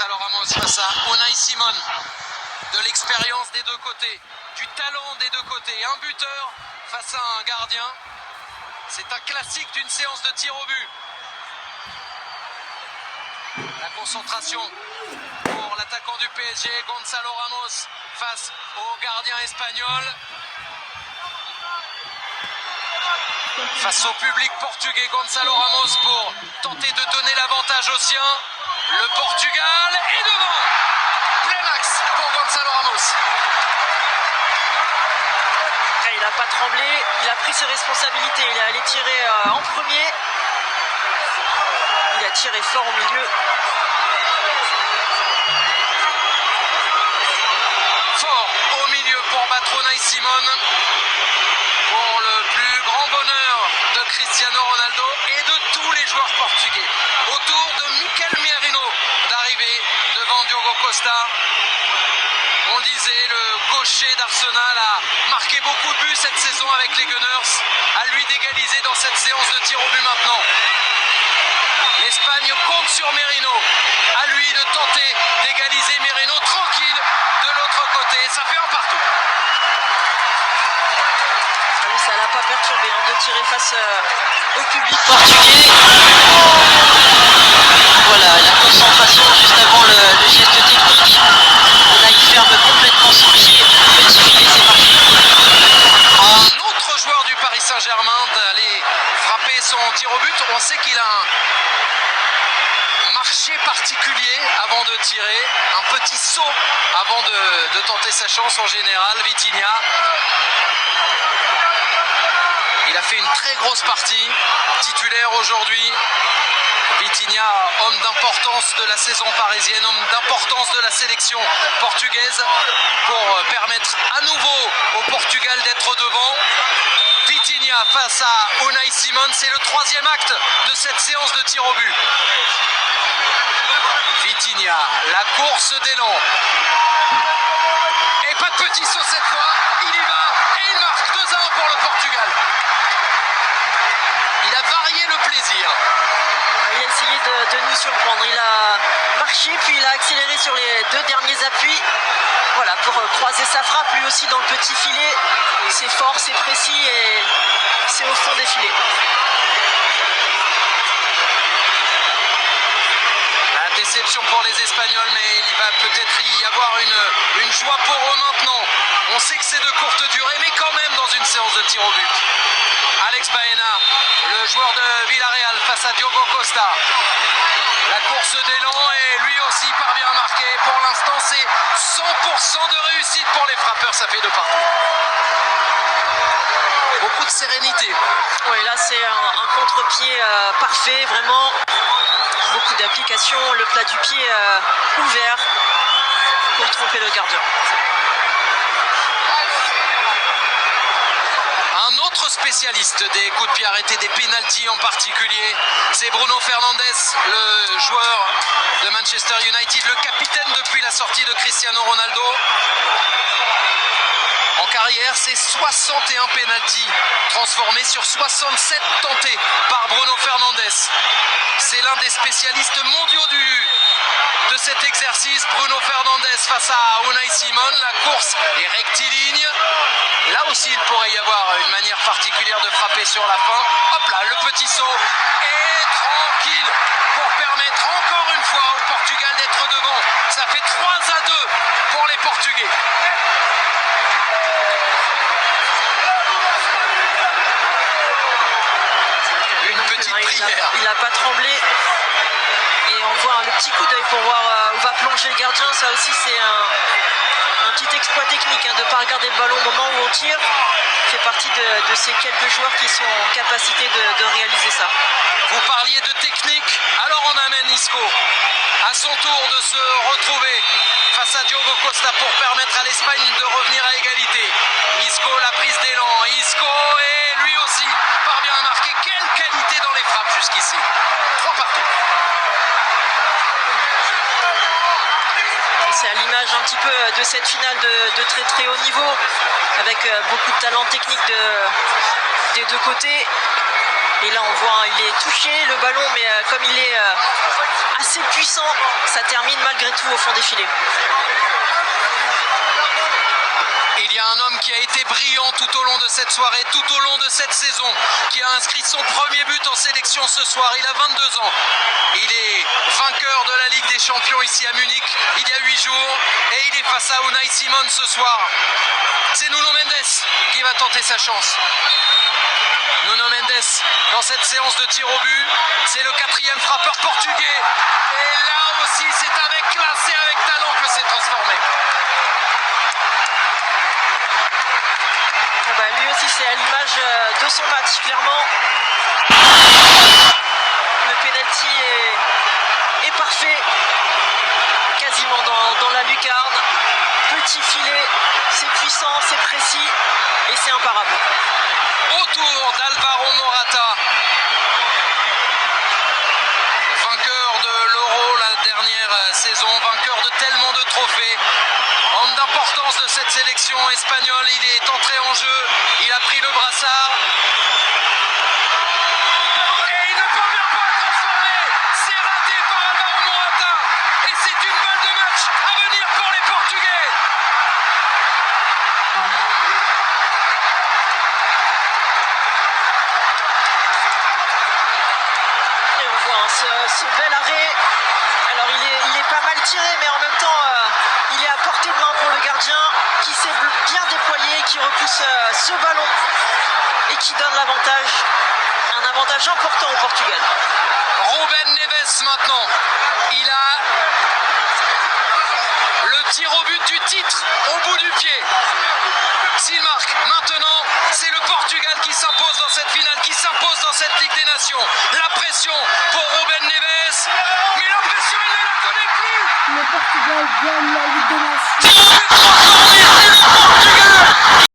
Gonzalo Ramos face à Unai Simon. De l'expérience des deux côtés, du talent des deux côtés. Un buteur face à un gardien. C'est un classique d'une séance de tir au but. La concentration pour l'attaquant du PSG, Gonzalo Ramos, face au gardien espagnol. Face au public portugais, Gonzalo Ramos pour tenter de donner l'avantage aux siens. Le Portugal est devant. Plein axe pour Gonzalo Ramos. Il n'a pas tremblé, il a pris ses responsabilités, il est allé tirer en premier. Il a tiré fort au milieu. Fort au milieu pour battre Unai Simon. Pour le plus grand bonheur de Cristiano Ronaldo et de tous les joueurs portugais. Autour de Mikel Merino d'arriver devant Diogo Costa. On le disait, le gaucher d'Arsenal a marqué beaucoup de buts cette saison avec les Gunners. À lui d'égaliser dans cette séance de tir au but maintenant. L'Espagne compte sur Merino. À lui de tenter d'égaliser. Merino tranquille de l'autre côté. Ça fait un partout. Ça l'a pas perturbé de tirer face au public portugais. Voilà, la concentration juste avant le geste technique. Là, il ferme complètement son pied. Petit filet, c'est parti. Un autre joueur du Paris Saint-Germain d'aller frapper son tir au but. On sait qu'il a un marché particulier avant de tirer. Un petit saut avant de tenter sa chance en général. Vitinha. Il a fait une très grosse partie, titulaire aujourd'hui. Vitinha, homme d'importance de la saison parisienne, homme d'importance de la sélection portugaise pour permettre à nouveau au Portugal d'être devant. Vitinha face à Unai Simon, c'est le troisième acte de cette séance de tir au but. Vitinha, la course d'élan. Et pas de petit saut cette fois, il y va et il marque 2-1 pour le Portugal. Il a varié le plaisir. Il a essayé de nous surprendre. Il a marché, puis il a accéléré sur les deux derniers appuis. Voilà, pour croiser sa frappe, lui aussi dans le petit filet. C'est fort, c'est précis et c'est au fond des filets. La déception pour les Espagnols, mais il va peut-être y avoir une joie pour eux maintenant. On sait que c'est de courte durée, mais quand même dans une séance de tir au but. Alex Baena, le joueur de Villarreal face à Diogo Costa. La course d'élan et lui aussi parvient à marquer. Pour l'instant, c'est 100% de réussite pour les frappeurs. Ça fait 2 partout. Beaucoup de sérénité. Oui, là, c'est un contre-pied parfait, vraiment. Beaucoup d'applications. Le plat du pied ouvert pour tromper le gardien. Un autre spécialiste des coups de pied arrêtés, des pénaltys en particulier, c'est Bruno Fernandes, le joueur de Manchester United, le capitaine depuis la sortie de Cristiano Ronaldo. En carrière, c'est 61 pénaltys transformés sur 67 tentés par Bruno Fernandes. C'est l'un des spécialistes mondiaux de cet exercice. Bruno Fernandes face à Unai Simon. La course est rectiligne. Là aussi, il pourrait y avoir une manière particulière de frapper sur la fin. Hop là, le petit saut est tranquille pour permettre encore une fois au Portugal d'être devant. Ça fait 3-2 pour les Portugais. Une petite prière. Il n'a pas tremblé. Et on voit le petit coup d'œil pour voir où va plonger le gardien. Ça aussi, c'est un petit exploit technique de ne pas regarder le ballon au moment où on tire. Fait partie de ces quelques joueurs qui sont en capacité de réaliser ça. Vous parliez de technique, alors on amène Isco à son tour de se retrouver face à Diogo Costa pour permettre à l'Espagne de revenir à égalité. Isco, la prise d'élan, Isco et lui aussi parvient à marquer. Quelle qualité dans les frappes jusqu'ici. 3 partout. C'est à l'image un petit peu de cette finale de très très haut niveau, avec beaucoup de talent technique des deux côtés. Et là on voit, il est touché le ballon, mais comme il est assez puissant, ça termine malgré tout au fond des filets. Il y a un homme qui a été brillant tout au long de cette soirée, tout au long de cette saison, qui a inscrit son premier but en sélection ce soir. Il a 22 ans. Il est vainqueur de la Ligue des Champions ici à Munich il y a 8 jours et il est face à Unai Simon ce soir. C'est Nuno Mendes qui va tenter sa chance. Nuno Mendes dans cette séance de tir au but, c'est le 4e frappeur portugais. Et là aussi, c'est avec classe et avec talent que c'est transformé. Ah bah, lui aussi, c'est à l'image de son match, clairement. Le penalty est parfait, quasiment dans la lucarne. Petit filet, c'est puissant, c'est précis et c'est imparable. Autour d'Alvaro Morata, vainqueur de l'Euro la dernière saison, vainqueur de tellement de trophées. Homme d'importance de cette sélection espagnole, il est entré en jeu, il a pris le brassard. Et il ne parvient pas à transformer. C'est raté par Alvaro Morata. Et c'est une balle de match à venir pour les Portugais. Et on voit ce bel arrêt. Alors il est pas mal tiré, mais en même temps il est à portée de main pour le gardien qui s'est bien déployé, qui repousse ce ballon et qui donne l'avantage, un avantage important au Portugal. Ruben Neves maintenant, il a le tir au but du titre au bout du pied. S'il marque maintenant, c'est le Portugal qui s'impose dans cette finale, qui s'impose dans cette Ligue des Nations. La pression pour Ruben Neves, mais la pression il ne la connaît plus. Le Portugal gagne la Ligue des Nations.